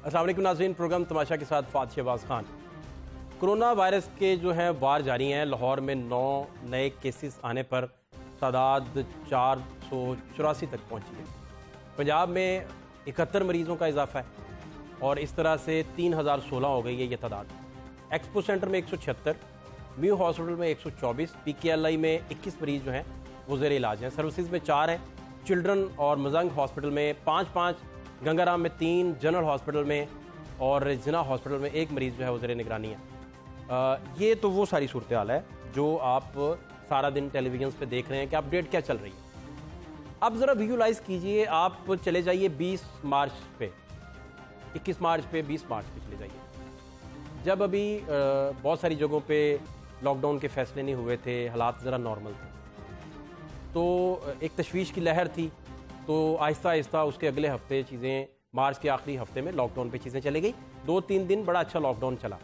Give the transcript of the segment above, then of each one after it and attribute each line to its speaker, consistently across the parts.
Speaker 1: السلام علیکم ناظرین، پروگرام تماشا کے ساتھ فاتح شہباز خان۔ کرونا وائرس کے جو ہیں وار جاری ہیں۔ لاہور میں 9 نئے کیسز آنے پر تعداد 484 تک پہنچی ہے۔ پنجاب میں 71 مریضوں کا اضافہ ہے اور اس طرح سے 3016 ہو گئی ہے یہ تعداد۔ ایکسپو سینٹر میں 176، میو ہاسپٹل میں 124، پی کے ایل آئی میں 21 مریض جو ہیں وہ زیر علاج ہیں۔ سروسز میں 4 ہیں، چلڈرن اور مزنگ ہاسپٹل میں 5، گنگا رام میں 3، جنرل ہاسپٹل میں اور زنا ہاسپٹل میں 1 مریض جو ہے وہ زیر نگرانی ہے۔ یہ تو وہ ساری صورتحال ہے جو آپ سارا دن ٹیلی ویژنس پہ دیکھ رہے ہیں کہ اپڈیٹ کیا چل رہی ہے۔ اب ذرا ویژولائز کیجئے، آپ چلے جائیے 20 مارچ پہ، 21 مارچ پہ، 20 مارچ پہ چلے جائیے، جب ابھی بہت ساری جگہوں پہ لاک ڈاؤن کے فیصلے نہیں ہوئے تھے، حالات ذرا نارمل تھے، تو ایک تشویش کی لہر تھی۔ تو آہستہ آہستہ اس کے اگلے ہفتے چیزیں، مارچ کے آخری ہفتے میں لاک ڈاؤن پہ چیزیں چلے گئی۔ 2-3 دن بڑا اچھا لاک ڈاؤن چلا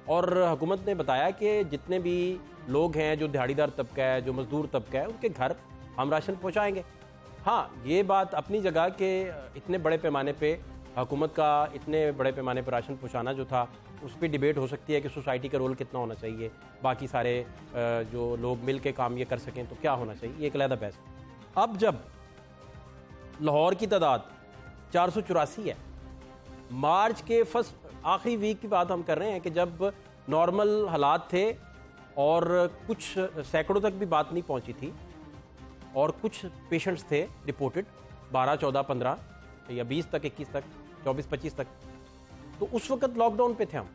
Speaker 1: اور حکومت نے بتایا کہ جتنے بھی لوگ ہیں، جو دہاڑی دار طبقہ ہے، جو مزدور طبقہ ہے، ان کے گھر ہم راشن پہنچائیں گے۔ ہاں، یہ بات اپنی جگہ کہ اتنے بڑے پیمانے پہ حکومت کا اتنے بڑے پیمانے پہ راشن پہنچانا جو تھا، اس پہ ڈیبیٹ ہو سکتی ہے کہ سوسائٹی کا رول کتنا ہونا چاہیے، باقی سارے جو لوگ مل کے کام یہ کر سکیں تو کیا ہونا چاہیے، یہ ایک علیحدہ بحث ہے۔ اب جب لاہور کی تعداد 484 ہے، مارچ کے آخری ویک کی بات ہم کر رہے ہیں کہ جب نارمل حالات تھے اور کچھ سینکڑوں تک بھی بات نہیں پہنچی تھی اور کچھ پیشنٹس تھے رپورٹڈ 12، 14، 15 یا 20 تک، 21 تک، 24، 25 تک، تو اس وقت لاک ڈاؤن پہ تھے ہم۔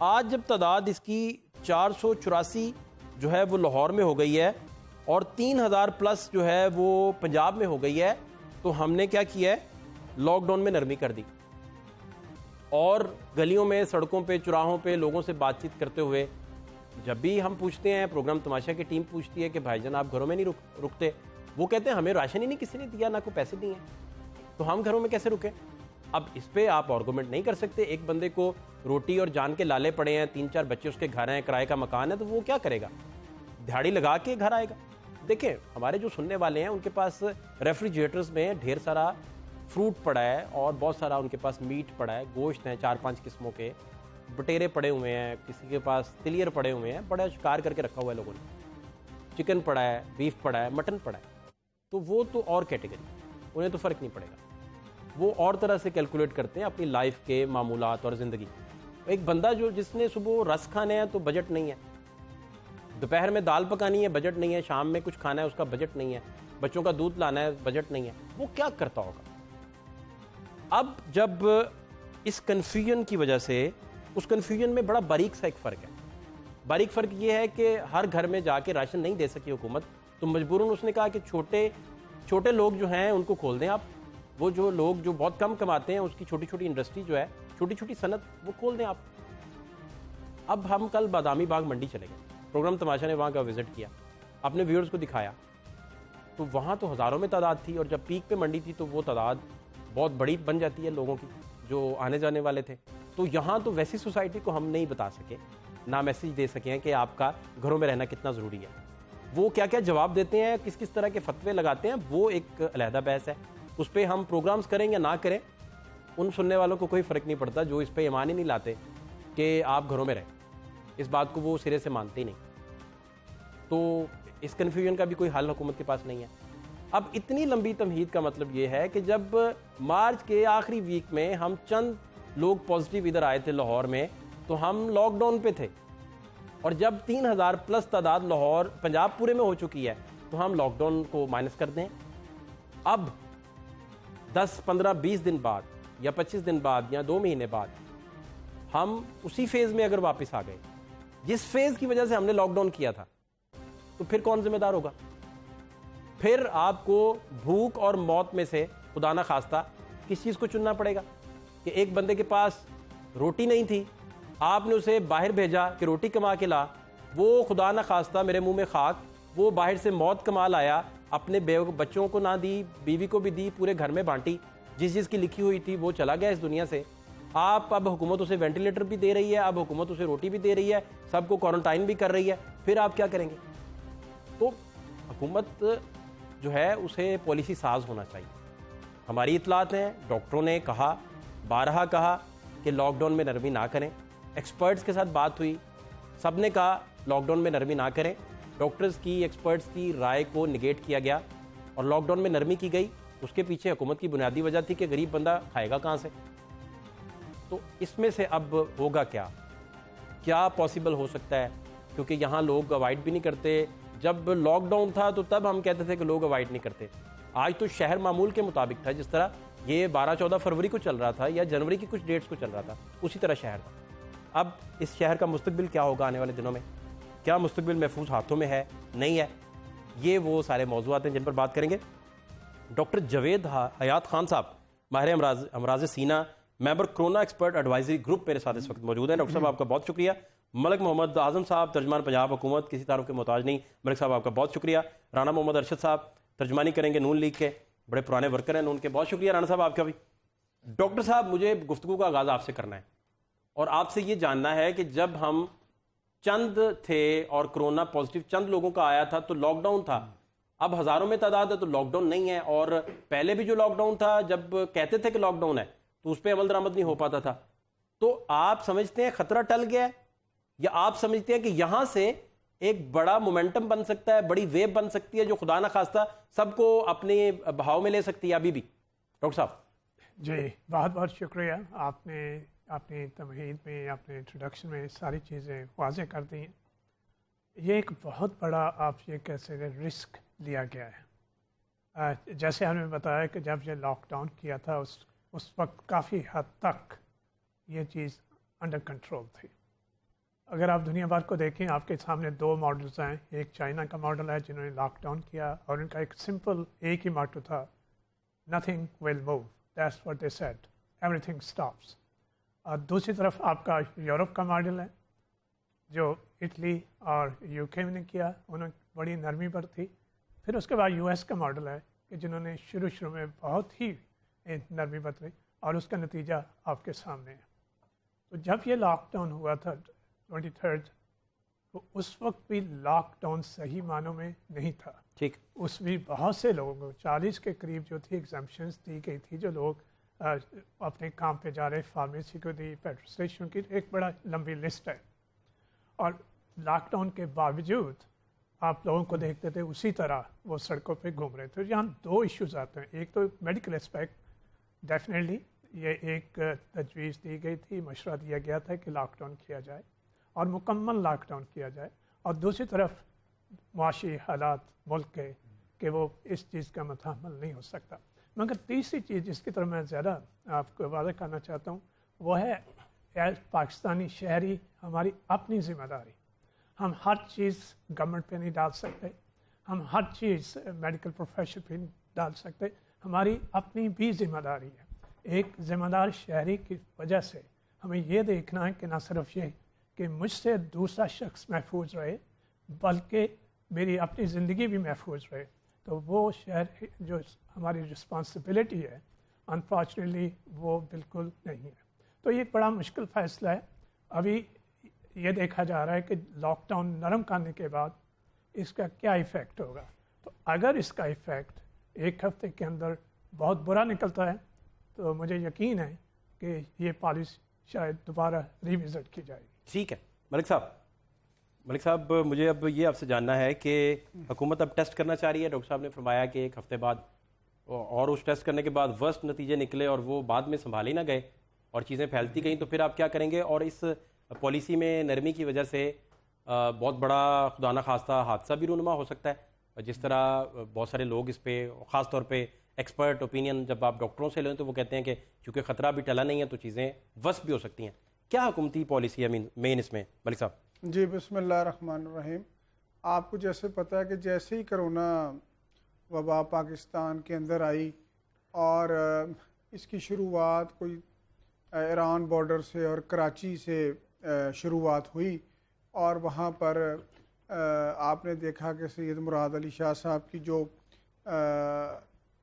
Speaker 1: آج جب تعداد اس کی 484 جو ہے وہ لاہور میں ہو گئی ہے اور 3000 پلس جو ہے وہ پنجاب میں ہو گئی ہے، تو ہم نے کیا کیا ہے، لاک ڈاؤن میں نرمی کر دی اور گلیوں میں، سڑکوں پہ، چوراہوں پہ لوگوں سے بات چیت کرتے ہوئے، جب بھی ہم پوچھتے ہیں، پروگرام تماشا کی ٹیم پوچھتی ہے کہ بھائی جان آپ گھروں میں نہیں رکتے، وہ کہتے ہیں ہمیں راشن ہی نہیں کسی نے دیا، نہ کوئی پیسے دیے ہیں، تو ہم گھروں میں کیسے رکیں؟ اب اس پہ آپ آرگومنٹ نہیں کر سکتے۔ ایک بندے کو روٹی اور جان کے لالے پڑے ہیں، 3-4 بچے اس کے گھر ہیں، کرائے کا مکان ہے، تو وہ کیا کرے گا؟ دہاڑی لگا کے گھر آئے گا؟ دیکھیں، ہمارے جو سننے والے ہیں ان کے پاس ریفریجریٹرز میں ڈھیر سارا فروٹ پڑا ہے اور بہت سارا ان کے پاس میٹ پڑا ہے، گوشت ہیں 4-5 قسموں کے، بٹیرے پڑے ہوئے ہیں، کسی کے پاس تلیئر پڑے ہوئے ہیں، بڑا شکار کر کے رکھا ہوا ہے لوگوں نے، چکن پڑا ہے، بیف پڑا ہے، مٹن پڑا ہے، تو وہ تو اور کیٹیگری، انہیں تو فرق نہیں پڑے گا، وہ اور طرح سے کیلکولیٹ کرتے ہیں اپنی لائف کے معمولات اور زندگی۔ ایک بندہ جس نے صبح رس کھانے ہیں تو بجٹ نہیں ہے، دوپہر میں دال پکانی ہے، بجٹ نہیں ہے، شام میں کچھ کھانا ہے، اس کا بجٹ نہیں ہے، بچوں کا دودھ لانا ہے، بجٹ نہیں ہے، وہ کیا کرتا ہوگا؟ اب جب اس کنفیوژن کی وجہ سے، اس کنفیوژن میں بڑا باریک سا ایک فرق ہے۔ باریک فرق یہ ہے کہ ہر گھر میں جا کے راشن نہیں دے سکی حکومت، تو مجبوراً اس نے کہا کہ چھوٹے لوگ جو ہیں ان کو کھول دیں آپ، وہ جو لوگ جو بہت کم کماتے ہیں، اس کی چھوٹی چھوٹی انڈسٹری جو ہے، چھوٹی چھوٹی صنعت، وہ کھول دیں آپ۔ اب ہم کل بادامی باغ منڈی چلے گئے، پروگرام تماشا نے وہاں کا وزٹ کیا، اپنے ویورز کو دکھایا، تو وہاں تو ہزاروں میں تعداد تھی اور جب پیک پہ منڈی تھی تو وہ تعداد بہت بڑی بن جاتی ہے لوگوں کی جو آنے جانے والے تھے۔ تو یہاں تو ویسی سوسائٹی کو ہم نہیں بتا سکے، نہ میسیج دے سکے ہیں کہ آپ کا گھروں میں رہنا کتنا ضروری ہے۔ وہ کیا کیا جواب دیتے ہیں، کس طرح کے فتوے لگاتے ہیں، وہ ایک علیحدہ بحث ہے، اس پہ ہم پروگرامز کریں یا نہ کریں، ان سننے والوں کو کوئی فرق نہیں پڑتا جو اس پہ ایمان ہی نہیں لاتے کہ آپ گھروں میں رہیں، اس بات کو وہ سرے سے مانتے ہی نہیں۔ تو اس کنفیوژن کا بھی کوئی حل حکومت کے پاس نہیں ہے۔ اب اتنی لمبی تمہید کا مطلب یہ ہے کہ جب مارچ کے آخری ویک میں ہم چند لوگ پازیٹیو ادھر آئے تھے لاہور میں، تو ہم لاک ڈاؤن پہ تھے، اور جب 3000 پلس تعداد لاہور پنجاب پورے میں ہو چکی ہے تو ہم لاک ڈاؤن کو مائنس کر دیں۔ اب 10، 15، 20 دن بعد یا 25 دن بعد یا 2 مہینے بعد ہم اسی فیز میں اگر واپس آ گئے جس فیز کی وجہ سے ہم نے لاک ڈاؤن کیا تھا، تو پھر کون ذمہ دار ہوگا؟ پھر آپ کو بھوک اور موت میں سے خدا نہ خواستہ کس چیز کو چننا پڑے گا؟ کہ ایک بندے کے پاس روٹی نہیں تھی، آپ نے اسے باہر بھیجا کہ روٹی کما کے لا، وہ خدا نہ خواستہ میرے منہ میں خاک، وہ باہر سے موت کما لایا، اپنے بچوں کو نہ دی، بیوی کو بھی دی، پورے گھر میں بانٹی، جس چیز کی لکھی ہوئی تھی وہ چلا گیا اس دنیا سے۔ آپ اب حکومت اسے وینٹیلیٹر بھی دے رہی ہے، اب حکومت اسے روٹی بھی دے رہی ہے، سب کو کوارنٹائن بھی کر رہی ہے، پھر آپ کیا کریں گے؟ تو حکومت جو ہے اسے پالیسی ساز ہونا چاہیے۔ ہماری اطلاعات ہیں، ڈاکٹروں نے کہا، بارہا کہا کہ لاک ڈاؤن میں نرمی نہ کریں، ایکسپرٹس کے ساتھ بات ہوئی، سب نے کہا لاک ڈاؤن میں نرمی نہ کریں، ڈاکٹرز کی ایکسپرٹس کی رائے کو نگیٹ کیا گیا اور لاک ڈاؤن میں نرمی کی گئی۔ اس کے پیچھے حکومت کی بنیادی وجہ تھی کہ غریب بندہ کھائے گا کہاں سے۔ تو اس میں سے اب ہوگا کیا پاسبل ہو سکتا ہے؟ کیونکہ یہاں لوگ اوائڈ بھی نہیں کرتے، جب لاک ڈاؤن تھا تو تب ہم کہتے تھے کہ لوگ اوائڈ نہیں کرتے، آج تو شہر معمول کے مطابق تھا، جس طرح یہ 12-14 فروری کو چل رہا تھا یا جنوری کی کچھ ڈیٹس کو چل رہا تھا، اسی طرح شہر تھا۔ اب اس شہر کا مستقبل کیا ہوگا آنے والے دنوں میں؟ کیا مستقبل محفوظ ہاتھوں میں ہے، نہیں ہے؟ یہ وہ سارے موضوعات ہیں جن پر بات کریں گے۔ ڈاکٹر جاوید حیات خان صاحب، ماہر امراض سینہ، ممبر کرونا ایکسپرٹ ایڈوائزری گروپ، میرے ساتھ اس وقت موجود ہیں۔ ڈاکٹر صاحب آپ کا بہت شکریہ۔ ملک محمد اعظم صاحب، ترجمان پنجاب حکومت، کسی تعارف کے محتاج نہیں، ملک صاحب آپ کا بہت شکریہ۔ رانا محمد ارشد صاحب ترجمانی کریں گے نون لیگ کے، بڑے پرانے ورکر ہیں نون کے، بہت شکریہ رانا صاحب آپ کا بھی۔ ڈاکٹر صاحب، مجھے گفتگو کا آغاز آپ سے کرنا ہے اور آپ سے یہ جاننا ہے کہ جب ہم چند تھے اور کرونا پازیٹیو چند لوگوں کا آیا تھا تو لاک ڈاؤن تھا، اب ہزاروں میں تعداد ہے تو لاک ڈاؤن نہیں ہے، اور پہلے بھی جو لاک ڈاؤن تھا جب کہتے تھے کہ لاک ڈاؤن ہے تو اس پہ عمل درآمد نہیں ہو پاتا تھا، تو آپ سمجھتے ہیں خطرہ ٹل گیا ہے یا آپ سمجھتے ہیں کہ یہاں سے ایک بڑا مومنٹم بن سکتا ہے، بڑی ویو بن سکتی ہے جو خدا نہ خواستہ سب کو اپنے بہاؤ میں لے سکتی ہے ابھی بھی؟ ڈاکٹر صاحب
Speaker 2: جی بہت بہت شکریہ، آپ نے اپنی تمہید میں، اپنے انٹروڈکشن میں ساری چیزیں واضح کر دی ہیں۔ یہ ایک بہت بڑا آپ یہ کہہ سکتے ہیں رسک لیا گیا ہے۔ جیسے ہم نے بتایا کہ جب یہ لاک ڈاؤن کیا تھا اس وقت کافی حد تک یہ چیز انڈر کنٹرول تھی۔ اگر آپ دنیا بھر کو دیکھیں، آپ کے سامنے دو ماڈلز ہیں، ایک چائنا کا ماڈل ہے جنہوں نے لاک ڈاؤن کیا اور ان کا ایک سمپل ایک ہی ماٹو تھا، nothing will move, that's what they said, every thing stops. اور دوسری طرف آپ کا یورپ کا ماڈل ہے جو اٹلی اور یو کے نے کیا، انہوں نے بڑی نرمی برتی۔ پھر اس کے بعد یو ایس کا ماڈل ہے کہ جنہوں نے شروع میں بہت ہی نرمی برتی اور اس کا نتیجہ آپ کے سامنے ہے۔ تو جب یہ لاک ڈاؤن ہوا تھا 23 تو اس وقت بھی لاک ڈاؤن صحیح معنوں میں نہیں تھا۔
Speaker 1: ٹھیک،
Speaker 2: اس بھی بہت سے لوگوں کو 40 کے قریب جو تھی ایگزمپشنز دی گئی تھی، جو لوگ اپنے کام پہ جا رہے، فارمیسی کو دی، پیٹرول اسٹیشن کی، ایک بڑا لمبی لسٹ ہے۔ اور لاک ڈاؤن کے باوجود آپ لوگوں کو دیکھتے تھے اسی طرح وہ سڑکوں پہ گھوم رہے تھے۔ یہاں دو ایشوز آتے ہیں، ایک تو میڈیکل اسپیکٹ، ڈیفینیٹلی یہ ایک تجویز دی گئی تھی، مشورہ دیا گیا تھا کہ لاک ڈاؤن کیا جائے اور مکمل لاک ڈاؤن کیا جائے، اور دوسری طرف معاشی حالات ملک کے کہ وہ اس چیز کا متحمل نہیں ہو سکتا۔ مگر تیسری چیز جس کی طرف میں زیادہ آپ کو واضح کرنا چاہتا ہوں وہ ہے ایز پاکستانی شہری ہماری اپنی ذمہ داری۔ ہم ہر چیز گورنمنٹ پہ نہیں ڈال سکتے، ہم ہر چیز میڈیکل پروفیشن پہ نہیں ڈال سکتے، ہماری اپنی بھی ذمہ داری ہے۔ ایک ذمہ دار شہری کی وجہ سے ہمیں یہ دیکھنا ہے کہ نہ صرف یہ کہ مجھ سے دوسرا شخص محفوظ رہے بلکہ میری اپنی زندگی بھی محفوظ رہے۔ تو وہ شہر جو ہماری رسپانسبلٹی ہے، انفارچونیٹلی وہ بالکل نہیں ہے۔ تو یہ بڑا مشکل فیصلہ ہے۔ ابھی یہ دیکھا جا رہا ہے کہ لاک ڈاؤن نرم کرنے کے بعد اس کا کیا ایفیکٹ ہوگا۔ تو اگر اس کا ایفیکٹ ایک ہفتے کے اندر بہت برا نکلتا ہے تو مجھے یقین ہے کہ یہ پالیسی شاید دوبارہ ریوزٹ کی جائے گی۔
Speaker 1: ٹھیک ہے ملک صاحب، مجھے اب یہ آپ سے جاننا ہے کہ حکومت اب ٹیسٹ کرنا چاہ رہی ہے۔ ڈاکٹر صاحب نے فرمایا کہ ایک ہفتے بعد، اور اس ٹیسٹ کرنے کے بعد ورسٹ نتیجے نکلے اور وہ بعد میں سنبھال ہی نہ گئے اور چیزیں پھیلتی گئیں، تو پھر آپ کیا کریں گے؟ اور اس پالیسی میں نرمی کی وجہ سے بہت بڑا خدا نہ خواستہ حادثہ بھی رونما ہو سکتا ہے، جس طرح بہت سارے لوگ اس پہ، خاص طور پہ ایکسپرٹ اوپینین جب آپ ڈاکٹروں سے لیں تو وہ کہتے ہیں کہ چونکہ خطرہ بھی ٹلا نہیں ہے تو چیزیں ورسٹ بھی ہو سکتی ہیں۔ کیا حکومتی پالیسی ہے مین اس میں ملک صاحب؟
Speaker 3: جی بسم اللہ الرحمن الرحیم۔ آپ کو جیسے پتہ ہے کہ جیسے ہی کرونا وبا پاکستان کے اندر آئی اور اس کی شروعات کوئی ایران بارڈر سے اور کراچی سے شروعات ہوئی، اور وہاں پر آپ نے دیکھا کہ سید مراد علی شاہ صاحب کی جو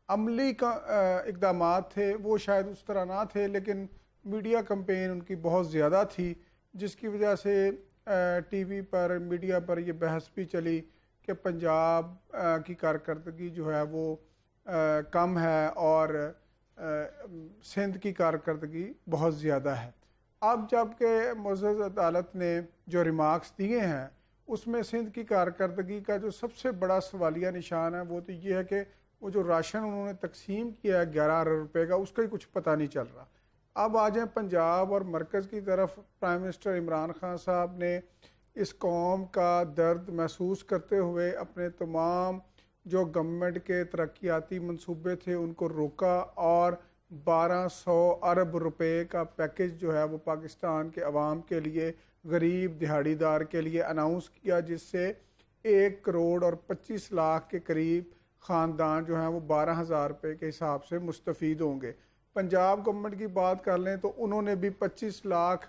Speaker 3: عملی اقدامات تھے وہ شاید اس طرح نہ تھے، لیکن میڈیا کمپین ان کی بہت زیادہ تھی، جس کی وجہ سے ٹی وی پر، میڈیا پر یہ بحث بھی چلی کہ پنجاب کی کارکردگی جو ہے وہ کم ہے اور سندھ کی کارکردگی بہت زیادہ ہے. اب جب کہ معزز عدالت نے جو ریمارکس دیے ہیں اس میں سندھ کی کارکردگی کا جو سب سے بڑا سوالیہ نشان ہے وہ تو یہ ہے کہ وہ جو راشن انہوں نے تقسیم کیا ہے 11 ارب روپے کا، اس کا ہی کچھ پتہ نہیں چل رہا. اب آ جائیں پنجاب اور مرکز کی طرف. پرائم منسٹر عمران خان صاحب نے اس قوم کا درد محسوس کرتے ہوئے اپنے تمام جو گورنمنٹ کے ترقیاتی منصوبے تھے ان کو روکا اور 1200 ارب روپے کا پیکج جو ہے وہ پاکستان کے عوام کے لیے، غریب دہاڑی دار کے لیے اناؤنس کیا، جس سے 1 کروڑ اور 25 لاکھ کے قریب خاندان جو ہیں وہ 12,000 روپے کے حساب سے مستفید ہوں گے. پنجاب گورنمنٹ کی بات کر لیں تو انہوں نے بھی 25 لاکھ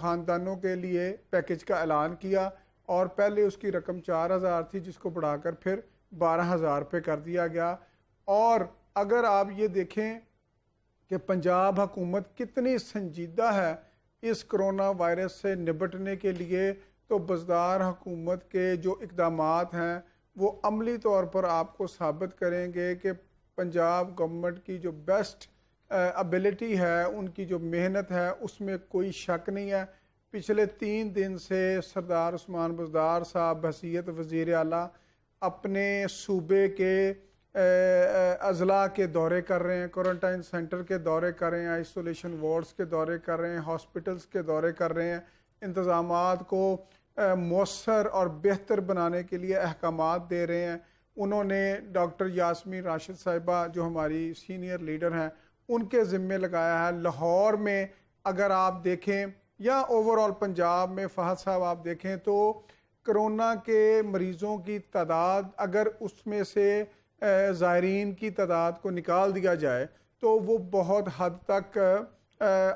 Speaker 3: خاندانوں کے لیے پیکج کا اعلان کیا اور پہلے اس کی رقم 4,000 تھی جس کو بڑھا کر پھر 12,000 روپے کر دیا گیا. اور اگر آپ یہ دیکھیں کہ پنجاب حکومت کتنی سنجیدہ ہے اس کرونا وائرس سے نبٹنے کے لیے، تو بزدار حکومت کے جو اقدامات ہیں وہ عملی طور پر آپ کو ثابت کریں گے کہ پنجاب گورنمنٹ کی جو بیسٹ ابیلٹی ہے، ان کی جو محنت ہے، اس میں کوئی شک نہیں ہے. پچھلے 3 دن سے سردار عثمان بزدار صاحب بحیثیت وزیر اعلیٰ اپنے صوبے کے اضلاع کے دورے کر رہے ہیں، کوارنٹائن سینٹر کے دورے کر رہے ہیں، آئسولیشن وارڈز کے دورے کر رہے ہیں، ہاسپٹلز کے دورے کر رہے ہیں، انتظامات کو مؤثر اور بہتر بنانے کے لیے احکامات دے رہے ہیں. انہوں نے ڈاکٹر یاسمین راشد صاحبہ جو ہماری سینئر لیڈر ہیں ان کے ذمے لگایا ہے. لاہور میں اگر آپ دیکھیں یا اوور آل پنجاب میں فہد صاحب آپ دیکھیں تو کرونا کے مریضوں کی تعداد اگر اس میں سے زائرین کی تعداد کو نکال دیا جائے تو وہ بہت حد تک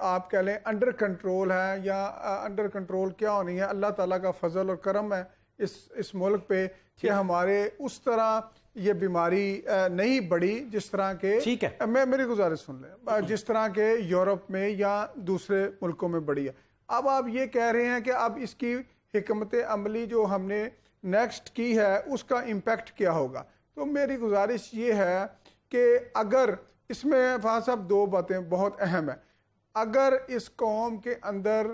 Speaker 3: آپ کہہ لیں انڈر کنٹرول ہے. یا انڈر کنٹرول کیا ہونی ہے، اللہ تعالیٰ کا فضل اور کرم ہے اس ملک پہ کہ ہمارے اس طرح یہ بیماری نہیں بڑھی جس طرح کے، میں میری گزارش سن لیں، جس طرح کے یورپ میں یا دوسرے ملکوں میں بڑھی ہے. اب آپ یہ کہہ رہے ہیں کہ اب اس کی حکمت عملی جو ہم نے نیکسٹ کی ہے اس کا امپیکٹ کیا ہوگا. تو میری گزارش یہ ہے کہ اگر اس میں فہد صاحب 2 باتیں بہت اہم ہیں. اگر اس قوم کے اندر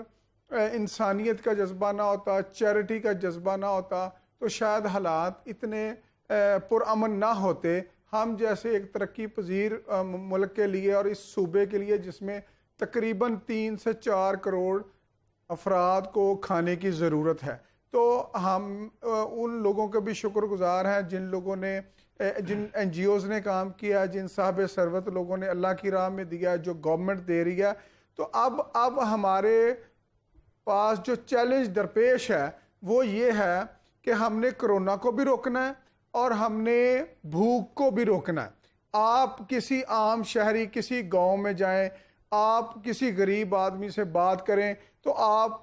Speaker 3: انسانیت کا جذبہ نہ ہوتا، چیریٹی کا جذبہ نہ ہوتا، تو شاید حالات اتنے پرامن نہ ہوتے. ہم جیسے ایک ترقی پذیر ملک کے لیے اور اس صوبے کے لیے جس میں تقریباً 3 سے 4 کروڑ افراد کو کھانے کی ضرورت ہے، تو ہم ان لوگوں کے بھی شکر گزار ہیں جن لوگوں نے، جن این جی اوز نے کام کیا، جن صاحب ثروت لوگوں نے اللہ کی راہ میں دیا، جو گورنمنٹ دے رہی ہے. تو اب ہمارے پاس جو چیلنج درپیش ہے وہ یہ ہے کہ ہم نے کرونا کو بھی روکنا ہے اور ہم نے بھوک کو بھی روکنا ہے. آپ کسی عام شہری کسی گاؤں میں جائیں، آپ کسی غریب آدمی سے بات کریں تو آپ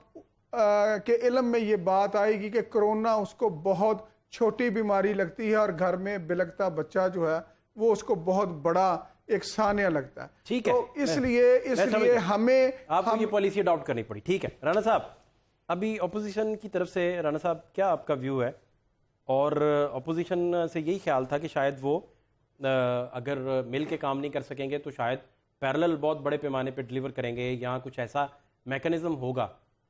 Speaker 3: کے علم میں یہ بات آئے گی کہ کرونا اس کو بہت چھوٹی بیماری لگتی ہے اور گھر میں بلکتا بچہ جو ہے وہ اس کو بہت بڑا ایک سانیہ لگتا ہے.
Speaker 1: ٹھیک ہے،
Speaker 3: تو اس لیے ہمیں
Speaker 1: آپ کو یہ پالیسی اڈاپٹ کرنی پڑی. ٹھیک ہے رانا صاحب، ابھی اپوزیشن کی طرف سے رانا صاحب کیا آپ کا ویو ہے؟ اور اپوزیشن سے یہی خیال تھا کہ شاید وہ اگر مل کے کام نہیں کر سکیں گے تو شاید پیرلل بہت بڑے پیمانے پہ ڈیلیور کریں گے، یہاں کچھ ایسا میکانزم ہوگا،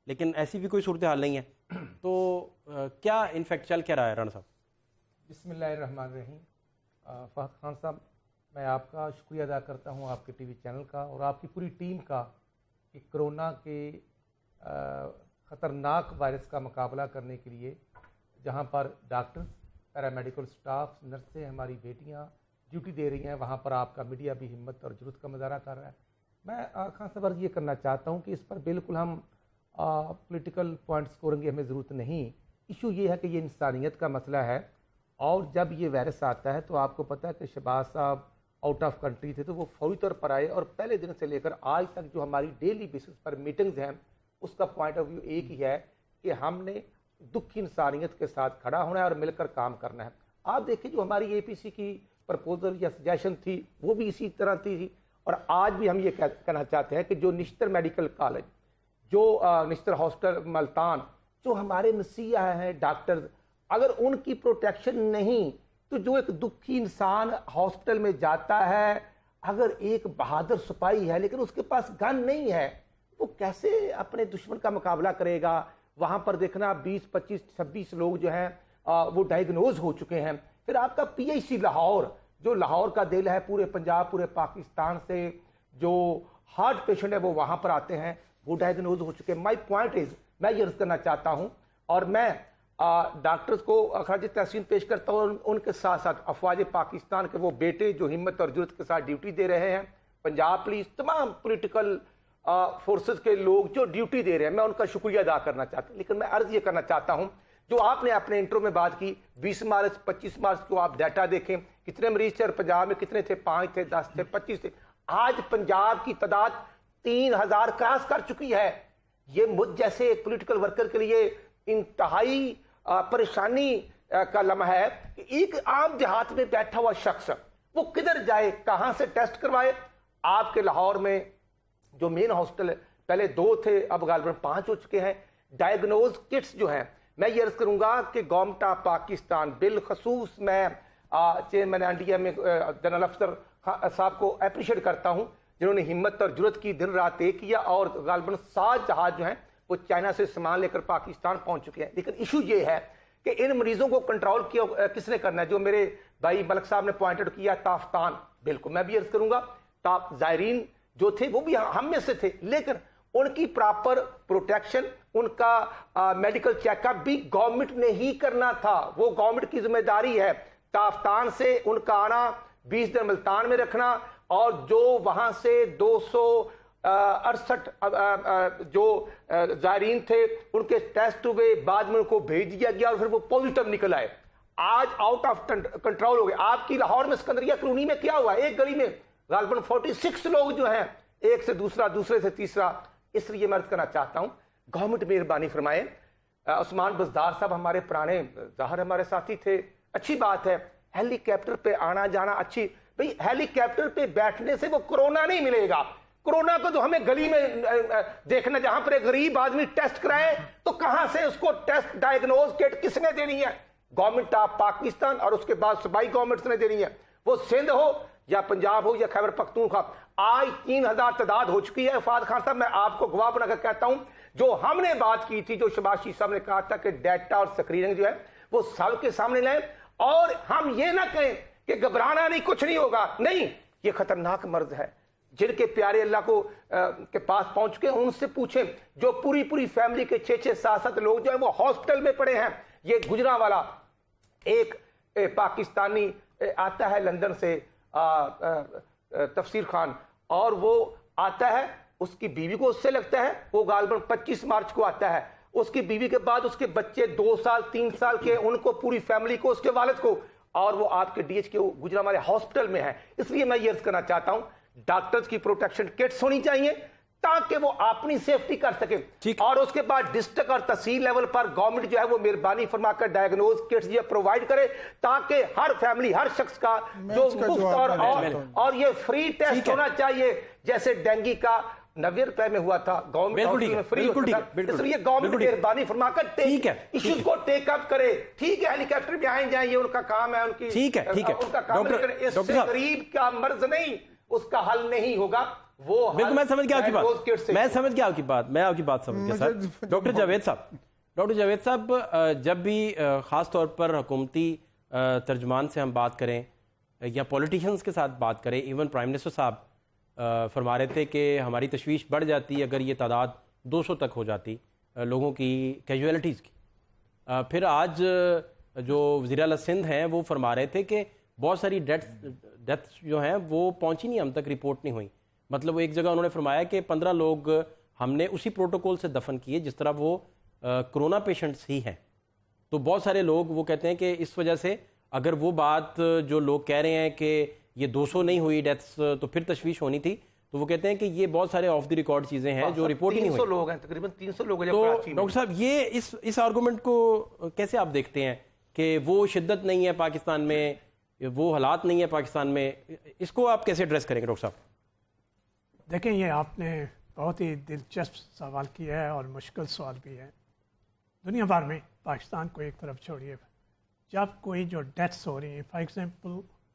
Speaker 1: لیکن ایسی بھی کوئی صورتحال نہیں ہے. تو کیا انفیکٹ چل کیا رہا ہے رانا صاحب؟
Speaker 4: بسم اللہ الرحمن الرحیم. فہد خان صاحب، میں آپ کا شکریہ ادا کرتا ہوں، آپ کے ٹی وی چینل کا اور آپ کی پوری ٹیم کا، کہ کرونا کے خطرناک وائرس کا مقابلہ کرنے کے لیے جہاں پر ڈاکٹرز، پیرامیڈیکل سٹاف، نرسیں، ہماری بیٹیاں ڈیوٹی دے رہی ہیں، وہاں پر آپ کا میڈیا بھی ہمت اور جرأت کا مظاہرہ کر رہا ہے. میں خان صاحب عرض یہ کرنا چاہتا ہوں کہ اس پر بالکل ہم پولیٹیکل پوائنٹ سکورنگ کی ہمیں ضرورت نہیں. ایشو یہ ہے کہ یہ انسانیت کا مسئلہ ہے، اور جب یہ وائرس آتا ہے تو آپ کو پتہ ہے کہ شہباز صاحب آؤٹ آف کنٹری تھے تو وہ فوری طور پر آئے، اور پہلے دن سے لے کر آج تک جو ہماری ڈیلی بیسس پر میٹنگز ہیں اس کا پوائنٹ آف ویو ایک ہی ہے کہ ہم نے دکھی انسانیت کے ساتھ کھڑا ہونا ہے اور مل کر کام کرنا ہے. آپ دیکھیں جو ہماری اے پی سی کی پرپوزل یا سجیشن تھی وہ بھی اسی طرح تھی، اور آج بھی ہم یہ کہنا چاہتے ہیں کہ جو نشتر میڈیکل کالج، جو نشتر ہاسپٹل ملتان، جو ہمارے مسیح ہیں ڈاکٹرز، اگر ان کی پروٹیکشن نہیں تو جو ایک دکھی انسان ہاسپٹل میں جاتا ہے اگر ایک بہادر سپاہی ہے لیکن اس کے پاس گن نہیں ہے، وہ کیسے اپنے دشمن کا مقابلہ کرے گا؟ وہاں پر دیکھنا 20 25 26 لوگ جو ہیں وہ ڈائیگنوز ہو چکے ہیں. پھر آپ کا پی ایچ سی لاہور، جو لاہور کا دل ہے پورے پنجاب پورے پاکستان سے، جو ہارٹ پیشنٹ ہے وہ وہاں پر آتے ہیں، وہ ڈائیگنوز ہو چکے ہیں. مائی پوائنٹ از، میں یہ عرض کرنا چاہتا ہوں، اور میں ڈاکٹرز کو خراج تحسین پیش کرتا ہوں، ان کے ساتھ ساتھ افواج پاکستان کے وہ بیٹے جو ہمت اور جرت کے ساتھ ڈیوٹی دے رہے ہیں، پنجاب پولیس، تمام پولیٹیکل فورسز کے لوگ جو ڈیوٹی دے رہے ہیں، میں ان کا شکریہ ادا کرنا چاہتا ہوں. لیکن میں عرض یہ کرنا چاہتا ہوں، جو آپ نے اپنے انٹرو میں بات کی 20 مارچ 25 مارچ کو آپ ڈیٹا دیکھیں کتنے مریض تھے اور پنجاب میں کتنے تھے، 5 تھے، 10 تھے، 25 تھے. آج پنجاب کی تعداد 3000 کراس کر چکی ہے. یہ مجھ جیسے ایک پولیٹیکل ورکر کے لیے انتہائی پریشانی کا لمحہ ہے کہ ایک عام دیہات میں بیٹھا ہوا شخص وہ کدھر جائے، کہاں سے ٹیسٹ کروائے. آپ کے لاہور میں جو مین ہاسپٹل پہلے 2 تھے، اب غالباً 5 ہو چکے ہیں. ڈائیگنوز کٹس جو ہیں، میں یہ عرض کروں گا کہ گورنمنٹ آف پاکستان، بالخصوص میں چیئرمین انڈیا میں جنرل افسر صاحب کو اپریشیٹ کرتا ہوں، جنہوں نے ہمت اور جرت کی دن رات ایک کیا، اور غالباً 7 جہاز جو ہیں وہ چائنا سے سامان لے کر پاکستان پہنچ چکے ہیں. لیکن ایشو یہ ہے کہ ان مریضوں کو کنٹرول کیا کس نے کرنا ہے؟ جو میرے بھائی ملک صاحب نے پوائنٹ آؤٹ کیا، تافتان، بالکل میں بھی عرض کروں گا، زائرین جو تھے وہ بھی ہم میں سے تھے، لیکن ان کی پراپر پروٹیکشن، ان کا میڈیکل چیک اپ بھی گورنمنٹ نے ہی کرنا تھا. وہ گورنمنٹ کی ذمہ داری ہے. تافتان سے ان کا آنا، 20 دن ملتان میں رکھنا، اور جو وہاں سے 268 جو زائرین تھے ان کے ٹیسٹ ہوئے، بعد میں ان کو بھیج دیا گیا اور پھر وہ پازیٹیو نکل آئے. آج آؤٹ آف کنٹرول ہو گئے. آپ کی لاہور میں سکندریہ کالونی میں کیا ہوا؟ ایک گلی میں غالباً 46 لوگ جو ہیں، ایک سے دوسرا، دوسرے سے تیسرا. اس لیے میں عرض کرنا چاہتا ہوں، گورنمنٹ مہربانی فرمائے. عثمان بزدار صاحب ہمارے پرانے ظاہر ہمارے ساتھی تھے، اچھی بات ہے ہیلی کاپٹر پہ آنا جانا اچھی. بھئی ہیلی کاپٹر پہ بیٹھنے سے وہ کرونا نہیں ملے گا. کرونا کو تو ہمیں گلی میں دیکھنا، جہاں پر ایک غریب آدمی ٹیسٹ کرائے تو کہاں سے اس کو ٹیسٹ ڈائیگنوز کٹ کس نے دینی ہے؟ گورنمنٹ آف پاکستان، اور اس کے بعد صوبائی گورنمنٹس نے دینی ہے. وہ سندھ ہو یا پنجاب ہو یا خیبر پختونخوا. آج 3000 تعداد ہو چکی ہے. فہد خان صاحب، میں آپ کو گواہ بنا کر کہتا ہوں، جو ہم نے بات کی تھی، جو شہباز شریف صاحب نے کہا تھا کہ ڈیٹا اور اسکریننگ جو ہے وہ سب کے سامنے لائیں، اور ہم یہ نہ کہیں کہ گھبرانا نہیں، کچھ نہیں ہوگا. نہیں، یہ خطرناک مرض ہے. جن کے پیارے اللہ کو کے پاس پہنچ چکے ہیں ان سے پوچھیں. جو پوری فیملی کے 6 7 لوگ جو ہیں وہ ہاسپٹل میں پڑے ہیں. یہ گجرانوالا ایک پاکستانی آتا ہے لندن سے، تفسیر خان، اور وہ آتا ہے، اس کی بیوی کو اس سے لگتا ہے، وہ غالباً 25 مارچ کو آتا ہے. اس کی بیوی کے بعد اس کے بچے 2 سال 3 سال کے، ان کو پوری فیملی کو، اس کے والد کو، اور وہ آپ کے ڈی ایچ کے گجرانوالے ہاسپٹل میں ہیں. اس لیے میں یہ عرض کرنا چاہتا ہوں، ڈاکٹرز کی پروٹیکشن کٹس ہونی چاہیے تاکہ وہ اپنی سیفٹی کر سکیں. اور اس کے بعد ڈسٹرکٹ اور تحصیل لیول پر گورنمنٹ جو ہے وہ مہربانی فرما کر ڈائیگنوز کٹس یہ پرووائڈ کرے، تاکہ ہر فیملی، ہر شخص کا جو مفت اور یہ فری ٹیسٹ ہونا چاہیے. جیسے ڈینگی کا 90 روپے میں ہوا تھا، گورنمنٹ میں فری ہوتا تھا. اس لیے گورنمنٹ مہربانی فرما کر ایشوز کو ٹیک اپ کرے. ٹھیک ہے، ہیلی کاپٹر بھی آئیں جائیں، یہ ان کا کام ہے، ان کی ان کا کام ہے، لیکن اس سے غریب کا مرض نہیں، اس کا حل نہیں ہوگا. وہ
Speaker 1: بالکل میں سمجھ گیا آپ کی بات، میں سمجھ گیا آپ کی بات، میں آپ کی بات سمجھ گیا سر. ڈاکٹر جاوید صاحب، جب بھی خاص طور پر حکومتی ترجمان سے ہم بات کریں یا پولیٹیشنز کے ساتھ بات کریں، ایون پرائم منسٹر صاحب فرما رہے تھے کہ ہماری تشویش بڑھ جاتی اگر یہ تعداد 200 تک ہو جاتی لوگوں کی کیجویلٹیز کی. پھر آج جو وزیر اعلیٰ سندھ ہیں وہ فرما رہے تھے کہ بہت ساری ڈیتھس جو ہیں وہ پہنچی نہیں، ہم تک رپورٹ نہیں ہوئی. مطلب ایک جگہ انہوں نے فرمایا کہ 15 لوگ ہم نے اسی پروٹوکول سے دفن کیے جس طرح وہ کرونا پیشنٹس ہی ہیں. تو بہت سارے لوگ وہ کہتے ہیں کہ اس وجہ سے اگر وہ بات جو لوگ کہہ رہے ہیں کہ یہ 200 نہیں ہوئی ڈیتھس تو پھر تشویش ہونی تھی، تو وہ کہتے ہیں کہ یہ بہت سارے آف دی ریکارڈ چیزیں ہیں جو رپورٹ ہی نہیں ہوئی.
Speaker 4: 300 لوگ ہیں، تقریباً 300 لوگ ہیں.
Speaker 1: تو ڈاکٹر صاحب یہ اس آرگومنٹ کو کیسے آپ دیکھتے ہیں کہ وہ شدت نہیں ہے پاکستان میں، وہ حالات نہیں ہے پاکستان میں، اس کو آپ کیسے ایڈریس کریں گے ڈاکٹر صاحب؟
Speaker 2: دیکھیں، یہ آپ نے بہت ہی دلچسپ سوال کیا ہے اور مشکل سوال بھی ہے. دنیا بھر میں، پاکستان کو ایک طرف چھوڑیے، جب کوئی جو ڈیتھس ہو رہی ہیں، فار ایگزامپل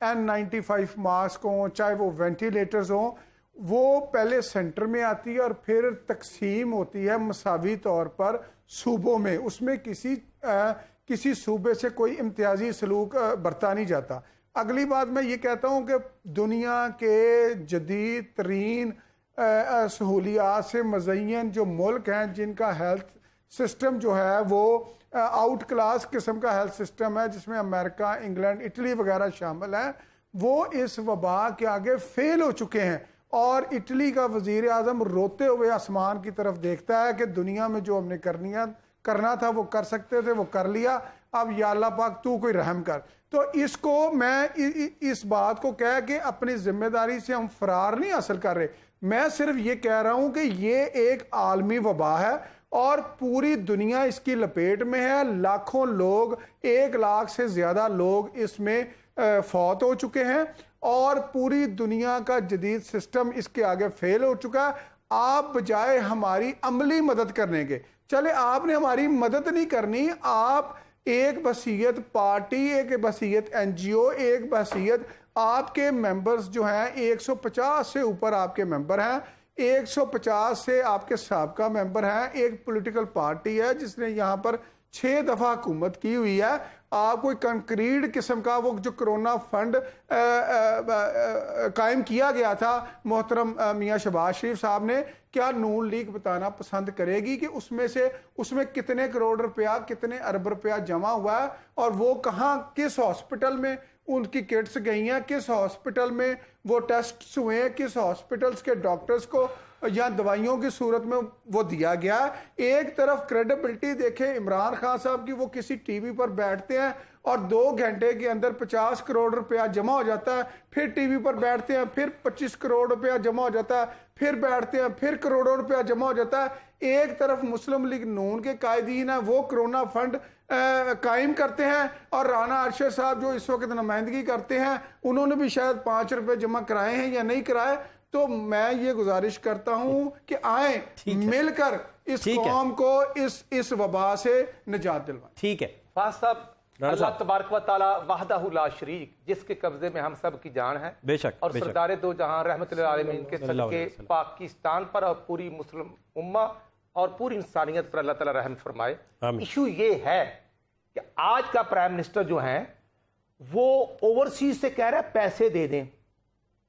Speaker 3: N95 ماسک ہوں, چاہے وہ وینٹیلیٹرز ہوں, وہ پہلے سینٹر میں آتی ہے اور پھر تقسیم ہوتی ہے مساوی طور پر صوبوں میں. اس میں کسی صوبے سے کوئی امتیازی سلوک برتا نہیں جاتا. اگلی بات میں یہ کہتا ہوں کہ دنیا کے جدید ترین سہولیات سے مزین جو ملک ہیں جن کا ہیلتھ سسٹم جو ہے وہ آؤٹ کلاس قسم کا ہیلتھ سسٹم ہے, جس میں امریکہ, انگلینڈ, اٹلی وغیرہ شامل ہیں, وہ اس وبا کے آگے فیل ہو چکے ہیں. اور اٹلی کا وزیر اعظم روتے ہوئے آسمان کی طرف دیکھتا ہے کہ دنیا میں جو ہم نے کرنا تھا وہ کر سکتے تھے, وہ کر لیا, اب یا اللہ پاک تو کوئی رحم کر. تو اس کو میں اس بات کو کہہ کے اپنی ذمہ داری سے ہم فرار نہیں حاصل کر رہے. میں صرف یہ کہہ رہا ہوں کہ یہ ایک عالمی وبا ہے اور پوری دنیا اس کی لپیٹ میں ہے. لاکھوں لوگ, 1 لاکھ سے زیادہ لوگ اس میں فوت ہو چکے ہیں اور پوری دنیا کا جدید سسٹم اس کے آگے فیل ہو چکا ہے. آپ بجائے ہماری عملی مدد کرنے کے, چلے آپ نے ہماری مدد نہیں کرنی, آپ ایک بحثیت پارٹی, ایک بحثیت NGO, ایک بحثیت آپ کے ممبرز جو ہیں 150 سے اوپر آپ کے ممبر ہیں, 150 سے آپ کے سابقہ ممبر ہیں, ایک پولیٹیکل پارٹی ہے جس نے یہاں پر 6 دفعہ حکومت کی ہوئی ہے. آپ کوئی کنکریٹ قسم کا وہ جو کرونا فنڈ قائم کیا گیا تھا محترم میاں شہباز شریف صاحب نے, کیا نون لیگ بتانا پسند کرے گی کہ اس میں کتنے کروڑ روپیہ, کتنے ارب روپیہ جمع ہوا ہے اور وہ کہاں, کس ہاسپٹل میں ان کی کٹس گئی ہیں, کس ہاسپٹل میں وہ ٹیسٹس ہوئے ہیں, کس ہاسپٹلز کے ڈاکٹرز کو یا دوائیوں کی صورت میں وہ دیا گیا ہے. ایک طرف کریڈیبلٹی دیکھیں عمران خان صاحب کی, وہ کسی ٹی وی پر بیٹھتے ہیں اور 2 گھنٹے کے اندر 50 کروڑ روپیہ جمع ہو جاتا ہے, پھر ٹی وی پر بیٹھتے ہیں, پھر 25 کروڑ روپیہ جمع ہو جاتا ہے, پھر بیٹھتے ہیں, پھر کروڑوں روپیہ جمع ہو جاتا ہے. ایک طرف مسلم لیگ نون کے قائدین ہیں, وہ کرونا فنڈ قائم کرتے ہیں, اور رانا ارشد صاحب جو اس وقت نمائندگی کرتے ہیں انہوں نے بھی شاید 5 روپے جمع کرائے ہیں یا نہیں کرائے. تو میں یہ گزارش کرتا ہوں کہ آئیں مل کر اس قوم کو اس وبا سے نجات دلوائیں.
Speaker 1: ٹھیک ہے
Speaker 4: فاض صاحب, اللہ تبارک و تعالی وحدہ لا شریک, جس کے قبضے میں ہم سب کی جان ہے,
Speaker 1: بے شک,
Speaker 4: اور سردار دو جہاں رحمت للعالمین کے صدقے پاکستان پر اور پوری مسلم امہ اور پوری انسانیت پر اللہ تعالی رحم فرمائے. ایشو یہ ہے کہ آج کا پرائم منسٹر جو ہیں وہ اوورسیز سے کہہ رہا ہے پیسے دے دیں.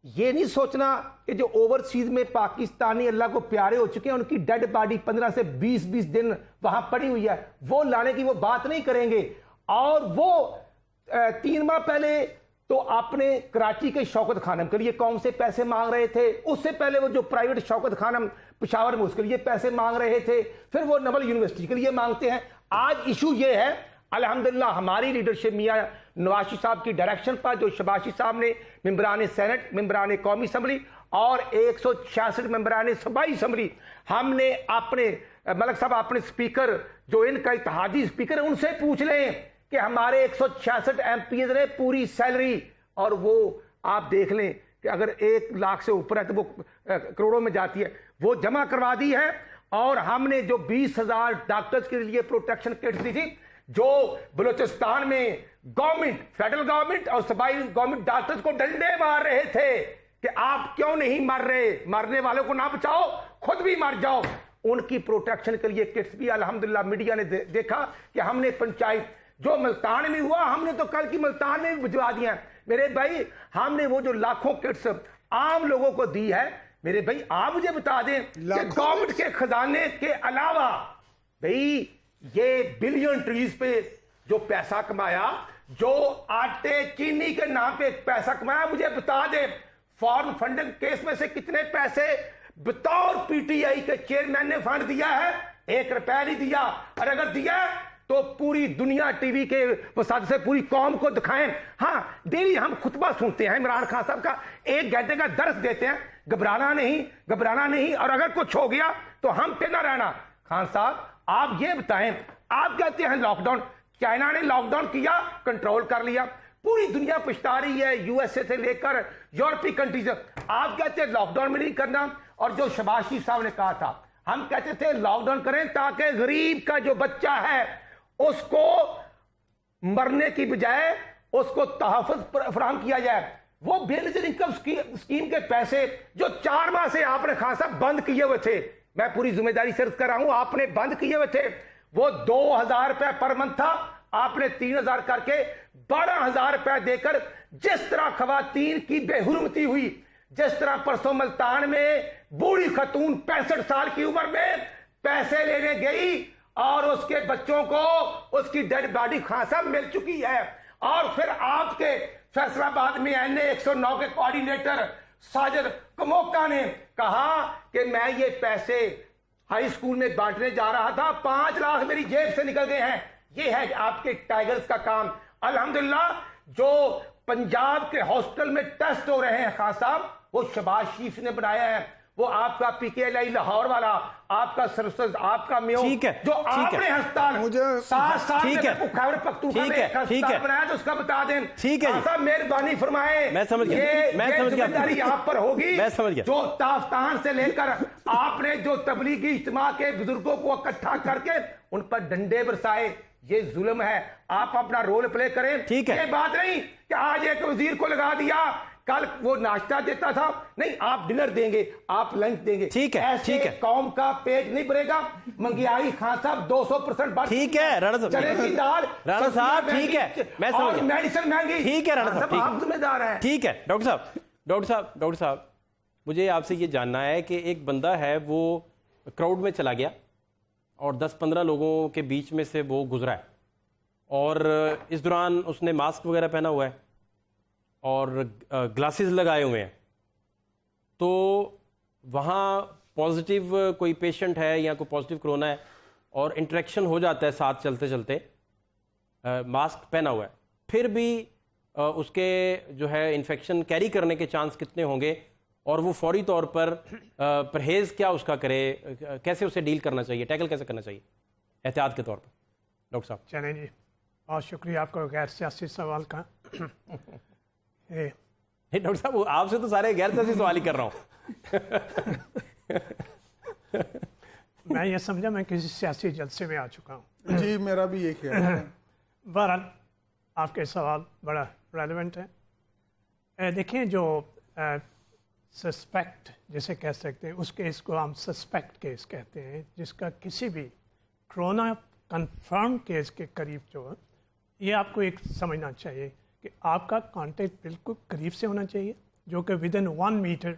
Speaker 4: یہ نہیں سوچنا کہ جو اوورسیز میں پاکستانی اللہ کو پیارے ہو چکے ہیں ان کی ڈیڈ باڈی 15 سے 20 دن وہاں پڑی ہوئی ہے, وہ لانے کی وہ بات نہیں کریں گے. اور وہ 3 ماہ پہلے تو آپ نے کراچی کے شوکت خانم کے لیے قوم سے پیسے مانگ رہے تھے, اس سے پہلے وہ جو پرائیویٹ شوکت خانم پشاور میں اس کے لیے پیسے مانگ رہے تھے, پھر وہ نول یونیورسٹی کے لیے مانگتے ہیں. آج ایشو یہ ہے الحمدللہ ہماری لیڈرشپ میاں نواز شریف صاحب کی ڈائریکشن پر, جو شہباز شریف صاحب نے ممبران سینٹ, ممبران قومی اسمبلی اور 166 ممبران صوبائی اسمبلی, ہم نے اپنے ملک صاحب اپنے اسپیکر جو ان کا اتحادی اسپیکر ہے ان سے پوچھ لیں کہ ہمارے 166 MPs نے پوری سیلری, اور وہ آپ دیکھ لیں کہ اگر 1 لاکھ سے اوپر ہے تو وہ کروڑوں میں جاتی ہے, وہ جمع کروا دی ہے. اور ہم نے جو 20,000 ڈاکٹرز کے لیے پروٹیکشن کٹس دی تھی, جو بلوچستان میں گورنمنٹ, فیڈرل گورنمنٹ اور صوبائی گورنمنٹ ڈاکٹرز کو ڈنڈے مار رہے تھے کہ آپ کیوں نہیں مر رہے, مرنے والوں کو نہ بچاؤ خود بھی مر جاؤ, ان کی پروٹیکشن کے لیے کٹس بھی الحمدللہ میڈیا نے دیکھا کہ ہم نے پنچایت جو ملتان میں ہوا, ہم نے تو کل کی ملتان میں بھی بھجوا دیا. میرے بھائی ہم نے وہ جو لاکھوں کٹس عام لوگوں کو دی ہے, میرے بھائی آپ مجھے بتا دیں کہ گورنمنٹ کے خزانے کے علاوہ بھائی یہ بلین ٹریز پہ جو پیسہ کمایا, جو آٹے چینی کے نام پہ پیسہ کمایا, مجھے بتا دیں فارم فنڈنگ کیس میں سے کتنے پیسے بطور PTI کے چیئرمین نے فنڈ دیا ہے. 1 روپے نہیں دیا, اور اگر دیا تو پوری دنیا ٹی وی کے وسائل سے پوری قوم کو دکھائیں. ہاں ڈیلی ہم خطبہ سنتے ہیں عمران خان صاحب کا, 1 گھنٹے کا درس دیتے ہیں, گھبرانا نہیں, اور اگر کچھ ہو گیا تو ہم پہ نہ رہنا. خان صاحب آپ یہ بتائیں, آپ کہتے ہیں لاک ڈاؤن, چائنا نے لاک ڈاؤن کیا, کنٹرول کر لیا, پوری دنیا پچھتا رہی ہے USA سے لے کر یورپی کنٹریز, آپ کہتے ہیں لاک ڈاؤن میں نہیں کرنا. اور جو شہباز شریف صاحب نے کہا تھا, ہم کہتے تھے لاک ڈاؤن کریں تاکہ غریب کا جو بچہ ہے اس کو مرنے کی بجائے اس کو تحفظ فراہم کیا جائے. وہ بینظیر انکم اسکیم کے پیسے جو 4 ماہ سے آپ نے خان صاحب بند کیے ہوئے تھے, میں پوری ذمہ داری سے عرض کر رہا ہوں, آپ نے بند کیے ہوئے تھے, وہ 2,000 روپے پر منتھ تھا, آپ نے 3,000 کر کے 12,000 روپے دے کر جس طرح خواتین کی بے حرمتی ہوئی, جس طرح پرسوں ملتان میں بوڑھی خاتون 65 سال کی عمر میں پیسے لینے گئی اور اس کے بچوں کو اس کی ڈیڈ باڈی خان صاحب مل چکی ہے, اور پھر آپ کے فیصلہ آباد میں این اے 109 کے کوارڈینیٹر ساجد کموکا نے کہا کہ میں یہ پیسے ہائی اسکول میں بانٹنے جا رہا تھا, 5 لاکھ میری جیب سے نکل گئے ہیں. یہ ہے آپ کے ٹائیگرز کا کام. الحمدللہ جو پنجاب کے ہاسپٹل میں ٹیسٹ ہو رہے ہیں خان صاحب, وہ شہباز شریف نے بنایا ہے, وہ آپ کا پی کے ایل آئی لاہور والا, آپ کا سرسز, آپ کا میو, جو آپ نے ہسپتال 7 سال میں خیبر پختونخوا میں ایک ہسپتال بنایا تو اس کا بتا دیں. صاحب مہربانی فرمائیں,
Speaker 1: میں سمجھ گیا,
Speaker 4: ذمہ داری آپ پر ہوگی. جو تافتان سے لے کر آپ نے جو تبلیغی اجتماع کے بزرگوں کو اکٹھا کر کے ان پر ڈنڈے برسائے, یہ ظلم ہے. آپ اپنا رول پلے کریں. یہ بات نہیں کہ آج ایک وزیر کو لگا دیا, کل وہ ناشتہ دیتا تھا, نہیں آپ ڈنر دیں گے, آپ لنچ دیں گے. ایسے قوم کا پیٹ نہیں بھرے گا. مہنگائی خان صاحب 200% بڑھ,
Speaker 1: ٹھیک ہے چلے کی دال, رانا صاحب ٹھیک ہے, میں سمجھ گیا,
Speaker 4: میڈیسن مہنگی,
Speaker 1: ٹھیک ہے رانا صاحب,
Speaker 4: آپ ذمہ دار ہیں.
Speaker 1: ٹھیک ہے ڈاکٹر صاحب مجھے آپ سے یہ جاننا ہے کہ ایک بندہ ہے وہ کراؤڈ میں چلا گیا اور 10-15 لوگوں کے بیچ میں سے وہ گزرا ہے, اور اس دوران اس نے ماسک وغیرہ پہنا ہوا ہے اور گلاسز لگائے ہوئے ہیں, تو وہاں پازیٹیو کوئی پیشنٹ ہے یا کوئی پازیٹیو کرونا ہے اور انٹریکشن ہو جاتا ہے ساتھ چلتے چلتے, ماسک پہنا ہوا ہے, پھر بھی اس کے جو ہے انفیکشن کیری کرنے کے چانس کتنے ہوں گے, اور وہ فوری طور پر پرہیز کیا اس کا کرے, کیسے اسے ڈیل کرنا چاہیے, ٹیکل کیسے کرنا چاہیے احتیاط کے طور پر؟ ڈاکٹر صاحب.
Speaker 2: چلیں جی, بہت شکریہ آپ کو غیر سیاسی سوال کا.
Speaker 1: ڈاکٹر صاحب آپ سے تو سارے غیر سیاسی سوال ہی کر رہا ہوں.
Speaker 2: میں یہ سمجھا میں کسی سیاسی جلسے میں آ چکا ہوں.
Speaker 3: جی میرا بھی یہ خیال ہے.
Speaker 2: بہرحال آپ کے سوال بڑا ریلیونٹ ہے. دیکھیں جو سسپیکٹ جسے کہہ سکتے ہیں, اس کیس کو ہم سسپیکٹ کیس کہتے ہیں, جس کا کسی بھی کرونا کنفرم کیس کے قریب جو ہے, یہ آپ کو ایک سمجھنا چاہیے کہ آپ کا کانٹیکٹ بالکل قریب سے ہونا چاہیے, جو کہ ودن 1 میٹر,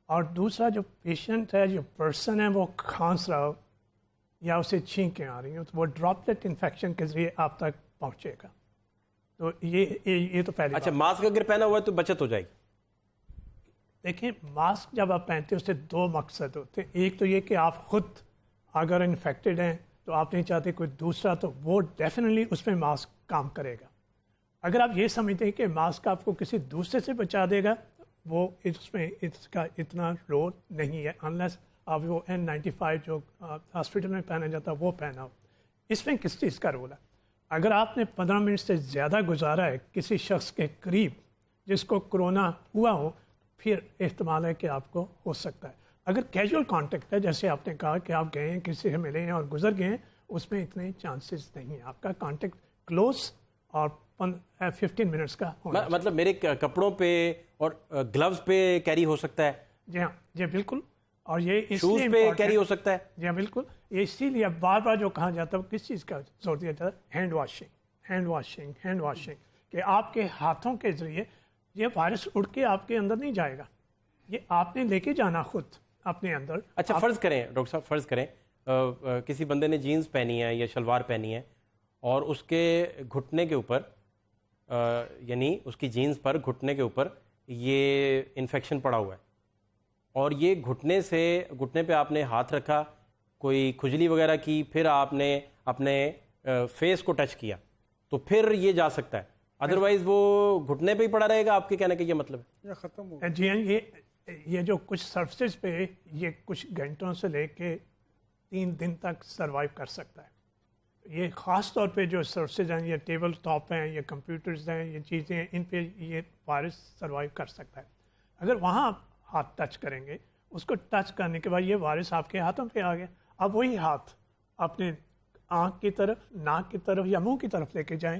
Speaker 2: اور دوسرا جو پیشنٹ ہے, جو پرسن ہے, وہ کھانس رہا ہو یا اسے چھینکیں آ رہی ہیں, تو وہ ڈراپلیٹ انفیکشن کے ذریعے آپ تک پہنچے گا. تو یہ تو پہلے.
Speaker 1: اچھا, ماسک اگر پہنا ہوا ہے تو بچت ہو جائے گی.
Speaker 2: دیکھیں ماسک جب آپ پہنتے ہیں اس سے 2 مقصد ہوتے ہیں. ایک تو یہ کہ آپ خود اگر انفیکٹڈ ہیں تو آپ نہیں چاہتے کوئی دوسرا, تو وہ ڈیفینیٹلی اس میں ماسک کام کرے گا. اگر آپ یہ سمجھتے ہیں کہ ماسک آپ کو کسی دوسرے سے بچا دے گا, وہ اس میں اس کا اتنا رول نہیں ہے, انلیس آپ وہ N95 جو ہاسپٹل میں پہنا جاتا ہے وہ پہنا ہو. اس میں کس چیز کا رول ہے؟ اگر آپ نے 15 منٹ سے زیادہ گزارا ہے کسی شخص کے قریب جس کو کرونا ہوا ہو, پھر احتمال ہے کہ آپ کو ہو سکتا ہے. اگر کیجول کانٹیکٹ ہے, جیسے آپ نے کہا کہ آپ گئے ہیں کسی سے ملے ہیں اور گزر گئے ہیں, اس میں اتنے چانسز نہیں ہیں. آپ کا کانٹیکٹ کلوز اور 15 منٹس کا ہونا.
Speaker 1: مطلب میرے کپڑوں پہ اور گلوز پہ کیری ہو سکتا ہے؟
Speaker 2: جی ہاں, جی بالکل. اور یہ اس
Speaker 1: شوز
Speaker 2: لیے
Speaker 1: پہ کیری ہو سکتا ہے؟
Speaker 2: جی ہاں بالکل. یہ اسی لیے بار بار جو کہا جاتا ہے وہ کس چیز کا زور دیا جاتا ہے؟ ہینڈ واشنگ, کہ آپ کے ہاتھوں کے ذریعے یہ وائرس اڑ کے آپ کے اندر نہیں جائے گا, یہ آپ نے لے کے جانا خود اپنے اندر.
Speaker 1: اچھا فرض کریں ڈاکٹر صاحب, فرض کریں کسی بندے نے جینز پہنی ہے یا شلوار پہنی ہے اور اس کے گھٹنے کے اوپر یعنی اس کی جینز پر گھٹنے کے اوپر یہ انفیکشن پڑا ہوا ہے, اور یہ گھٹنے پہ آپ نے ہاتھ رکھا, کوئی کھجلی وغیرہ کی, پھر آپ نے اپنے فیس کو ٹچ کیا, تو پھر یہ جا سکتا ہے, ادروائز وہ گھٹنے پہ ہی پڑا رہے گا. آپ کے کہنے کا یہ مطلب ہے؟
Speaker 3: یہ ختم ہو.
Speaker 2: جی ہاں, یہ جو کچھ سرفسز پہ یہ کچھ گھنٹوں سے لے کے 3 دن تک سروائیو کر سکتا ہے. یہ خاص طور پہ جو سرفسز ہیں, یہ ٹیبل ٹاپ ہیں, یہ کمپیوٹرز ہیں, یہ چیزیں ہیں, ان پہ یہ وائرس سروائیو کر سکتا ہے. اگر وہاں آپ ہاتھ ٹچ کریں گے, اس کو ٹچ کرنے کے بعد یہ وائرس آپ کے ہاتھوں پہ آ گیا. اب وہی ہاتھ اپنے آنکھ کی طرف, ناک کی طرف یا منہ کی طرف لے کے جائیں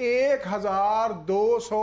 Speaker 3: 1200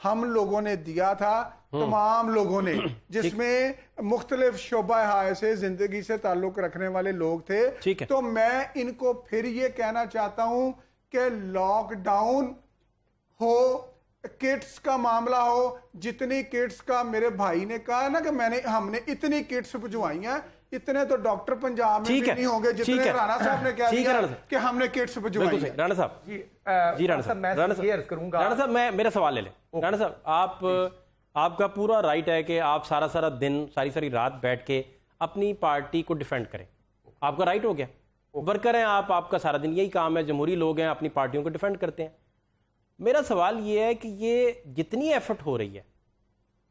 Speaker 3: ہم لوگوں نے دیا تھا، تمام لوگوں نے، جس میں مختلف شعبہ ہائے سے زندگی سے تعلق رکھنے والے لوگ تھے. تو میں ان کو پھر یہ کہنا چاہتا ہوں کہ لاک ڈاؤن ہو، کٹس کا معاملہ ہو، جتنی کٹس کا میرے بھائی نے کہا نا کہ ہم نے اتنی کٹس بھجوائی ہیں، اتنے تو ڈاکٹر پنجاب میں بھی نہیں ہوں گے جتنے رانا صاحب نے کہہ دیا کہ ہم نے کٹس بھجوائی ہیں.
Speaker 1: رانا صاحب، جی رانا صاحب میں میرا سوال لے لیں. رانا صاحب، آپ کا پورا رائٹ ہے کہ آپ سارا دن ساری رات بیٹھ کے اپنی پارٹی کو ڈیفینڈ کریں، آپ کا رائٹ ہو گیا. ورکر ہیں آپ کا سارا دن یہی کام ہے، جمہوری لوگ ہیں، اپنی پارٹیوں کو ڈیفینڈ کرتے ہیں. میرا سوال یہ ہے کہ یہ جتنی ایفرٹ ہو رہی ہے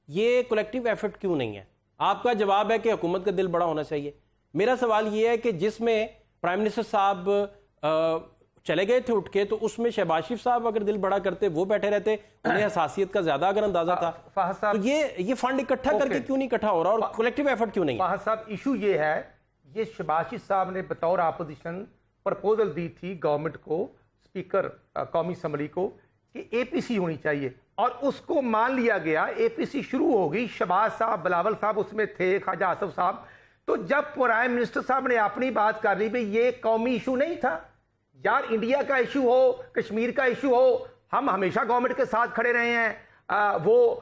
Speaker 1: یہ کولیکٹیو ایفرٹ کیوں نہیں ہے؟ آپ کا جواب ہے کہ حکومت کا دل بڑا ہونا چاہیے. میرا سوال یہ ہے کہ جس میں پرائم منسٹر صاحب چلے گئے تھے اٹھ کے، تو اس میں شہباز شریف صاحب اگر دل بڑا کرتے وہ بیٹھے رہتے، انہیں حساسیت کا زیادہ اگر اندازہ تھا. تو یہ فنڈ اکٹھا کر کے کیوں نہیں اکٹھا ہو رہا اور کولیکٹیو ایفرٹ کیوں نہیں ہے؟
Speaker 4: فہد صاحب، ایشو یہ ہے، یہ شہباز شریف صاحب نے بطور اپوزیشن پرپوزل دی تھی گورنمنٹ کو، اسپیکر قومی اسمبلی کو، کہ اے پی سی ہونی چاہیے، اور اس کو مان لیا گیا. اے پی سی شروع ہو گئی، شہباز صاحب، بلاول صاحب اس میں تھے، خواجہ آصف صاحب. تو جب پرائم منسٹر صاحب نے اپنی بات کر لی، بھئی یہ قومی ایشو نہیں تھا یار، انڈیا کا ایشو ہو، کشمیر کا ایشو ہو، ہم ہمیشہ گورنمنٹ کے ساتھ کھڑے رہے ہیں. وہ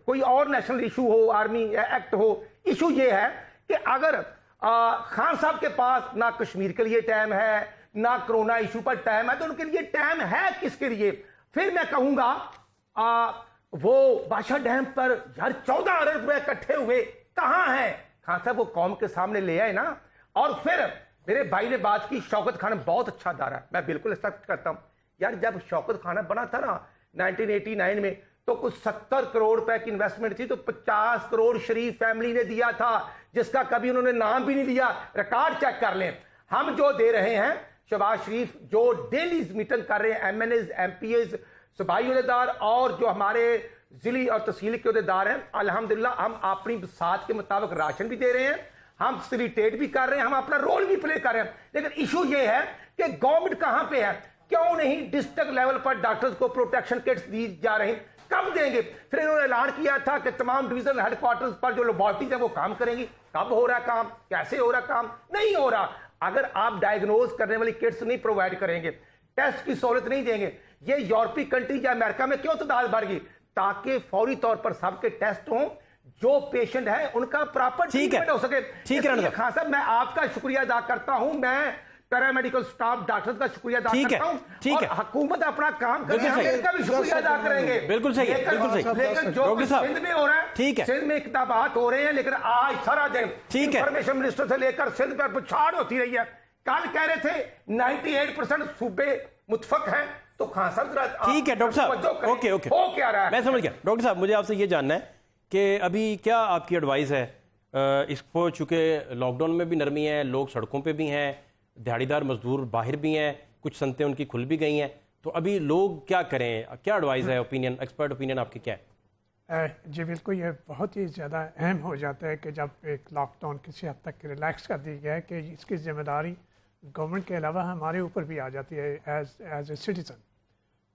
Speaker 4: کوئی اور نیشنل ایشو ہو، آرمی ایکٹ ہو. ایشو یہ ہے کہ اگر خان صاحب کے پاس نہ کشمیر کے لیے ٹائم ہے، نہ کرونا ایشو پر ٹائم ہے، تو ان کے لیے ٹائم ہے کس کے لیے؟ پھر میں کہوں گا وہ بادشاہ ڈیم پر یار 14 ارب روپے اکٹھے ہوئے کہاں ہیں؟ خان صاحب وہ قوم کے سامنے لے آئے نا. اور پھر میرے بھائی نے بات کی شوکت خانہ، بہت اچھا ادارہ ہے، میں بالکل ایکسپٹ کرتا ہوں. یار جب شوکت خانہ بنا تھا نا 1989 میں، تو کچھ 70 کروڑ روپے کی انویسٹمنٹ تھی، تو 50 کروڑ شریف فیملی نے دیا تھا، جس کا کبھی انہوں نے نام بھی نہیں لیا. ریکارڈ چیک کر لیں. ہم جو دے رہے ہیں، شہباز شریف جو ڈیلی میٹنگ کر رہے ہیں، M N As, M P As, صوبائی عہدیدار اور جو ہمارے ضلعی اور تحصیلی کے عہدیدار ہیں، الحمدللہ ہم اپنی بساط کے مطابق راشن بھی دے رہے ہیں، ہم فیسیلیٹیٹ بھی کر رہے ہیں، ہم اپنا رول بھی پلے کر رہے ہیں. لیکن ایشو یہ ہے کہ گورنمنٹ کہاں پہ ہے؟ کیوں نہیں ڈسٹرکٹ لیول پر ڈاکٹرز کو پروٹیکشن کٹس دی جا رہی؟ کب دیں گے؟ پھر انہوں نے اعلان کیا تھا کہ تمام ڈویژنل ہیڈ کوارٹرز پر جو لیبارٹریز ہیں وہ کام کریں گی. کب ہو رہا کام؟ کیسے ہو رہا کام؟ نہیں ہو رہا. اگر آپ ڈائیگنوز کرنے والی کٹس نہیں پرووائڈ کریں گے، ٹیسٹ کی سہولت نہیں دیں گے، یہ یورپی کنٹری یا امریکہ میں کیوں تعداد بڑھ گئی؟ تاکہ فوری طور پر سب کے ٹیسٹ ہوں، جو پیشنٹ ہے ان کا پراپر ٹریٹمنٹ ہو سکے. خان صاحب، میں آپ کا شکریہ ادا کرتا ہوں، میں پیرامیڈیکل سٹاف ڈاکٹرز کا شکریہ ادا کرتا ہوں، اور حکومت اپنا کام کرے، ہم ان کا بھی شکریہ ادا کریں گے.
Speaker 1: بالکل صحیح،
Speaker 4: لیکن جو سندھ میں ہو رہا ہے، سندھ میں اقدامات ہو رہے ہیں، لیکن آج سارا دن انفارمیشن منسٹر سے لے کر سندھ پر پچھاڑ ہوتی رہی ہے. کل کہہ رہے تھے 98% صوبے متفق ہیں. تو خان صاحب ذرا
Speaker 1: ٹھیک ہے ڈاکٹر صاحب، اوکے
Speaker 4: ہو کیا رہا ہے؟
Speaker 1: میں سمجھ گیا. ڈاکٹر صاحب، مجھے آپ سے یہ جاننا ہے کہ ابھی کیا آپ کی ایڈوائز ہے اس کو، چونکہ لاک ڈاؤن میں بھی نرمی ہے، لوگ سڑکوں پہ بھی ہیں، دیہڑی دار مزدور باہر بھی ہیں، کچھ صنعتیں ان کی کھل بھی گئی ہیں، تو ابھی لوگ کیا کریں؟ کیا ایڈوائز ہے، اوپینین، ایکسپرٹ اوپینین آپ کی کیا ہے؟
Speaker 2: جی بالکل، یہ بہت ہی زیادہ اہم ہو جاتا ہے کہ جب ایک لاک ڈاؤن کسی حد تک ریلیکس کر دی گیا ہے کہ اس کی ذمہ داری گورنمنٹ کے علاوہ ہمارے اوپر بھی آ جاتی ہے ایز اے سٹیزن.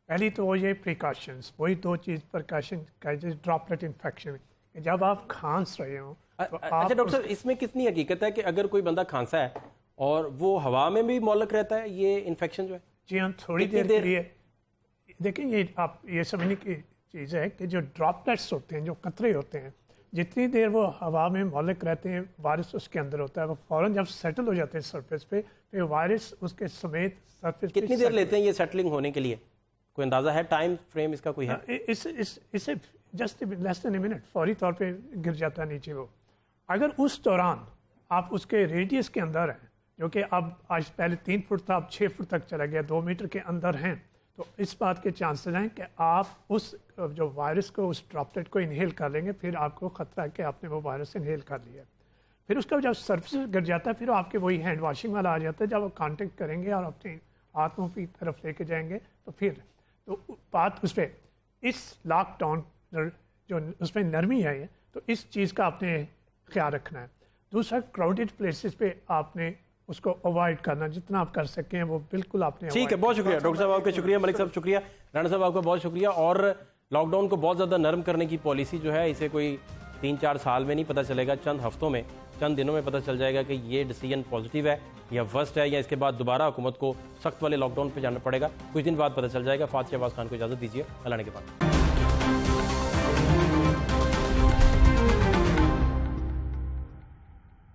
Speaker 2: پہلی تو وہ یہ پریکاشنس، وہی دو چیز پریکاشن کا، ڈراپلیٹ انفیکشن، کہ جب آپ کھانس رہے ہوں.
Speaker 1: اچھا ڈاکٹر صاحب، اس میں کتنی حقیقت ہے کہ اگر کوئی بندہ کھانسا ہے اور وہ ہوا میں بھی معلق رہتا ہے یہ انفیکشن جو ہے؟
Speaker 2: جی ہاں، تھوڑی دیر کے لیے. دیکھیں، یہ آپ یہ سمجھنے کی چیز ہے کہ جو ڈراپلیٹس ہوتے ہیں، جو قطرے ہوتے ہیں، جتنی دیر وہ ہوا میں معلق رہتے ہیں، وائرس اس کے اندر ہوتا ہے، وہ فوراً جب سیٹل ہو جاتے ہیں سرفیس پہ، پھر وائرس اس کے سمیت سرفیس پہ.
Speaker 1: کتنی دیر لیتے ہیں یہ سیٹلنگ ہونے کے لیے؟ کوئی اندازہ ہے، ٹائم فریم اس کا کوئی ہے؟
Speaker 2: اسے just less then a minute, فوری طور پہ گر جاتا ہے نیچے وہ. اگر اس دوران آپ اس کے ریڈیس کے اندر ہیں، جو کہ اب آج پہلے 3 فٹ تھا، اب 6 فٹ تک چلا گیا، 2 میٹر کے اندر ہیں، تو اس بات کے چانسز ہیں کہ آپ اس جو وائرس کو، اس ڈراپلیٹ کو انہیل کر لیں گے، پھر آپ کو خطرہ ہے کہ آپ نے وہ وائرس انہیل کر لیا. پھر اس کا جب سرفیس گر جاتا ہے، پھر آپ کے وہی ہینڈ واشنگ والا آ جاتا ہے، جب وہ کانٹیکٹ کریں گے اور اپنے ہاتھوں کی طرف لے کے جائیں گے، تو پھر تو بات اس پہ اس لاک ڈاؤن جو اس میں نرمی ہے، تو اس چیز کا آپ نے خیال رکھنا ہے. دوسرا، کراؤڈڈ پلیسز پہ آپ نے اس کو اوائڈ کرنا جتنا آپ کر سکیں وہ بالکل آپ نے
Speaker 1: ٹھیک ہے. بہت شکریہ ڈاکٹر صاحب آپ کا شکریہ, ملک صاحب شکریہ, رانا صاحب آپ کا بہت شکریہ. اور لاک ڈاؤن کو بہت زیادہ نرم کرنے کی پالیسی جو ہے اسے کوئی 3-4 سال میں نہیں پتہ چلے گا, چند ہفتوں میں, چند دنوں میں پتہ چل جائے گا کہ یہ ڈیسیجن پازیٹیو ہے یا ورسٹ ہے, یا اس کے بعد دوبارہ حکومت کو سخت والے لاک ڈاؤن پہ جانا پڑے گا. کچھ دن بعد پتہ چل جائے گا. فاتح شہباز خان کو اجازت دیجیے, اللہ نے کے بعد.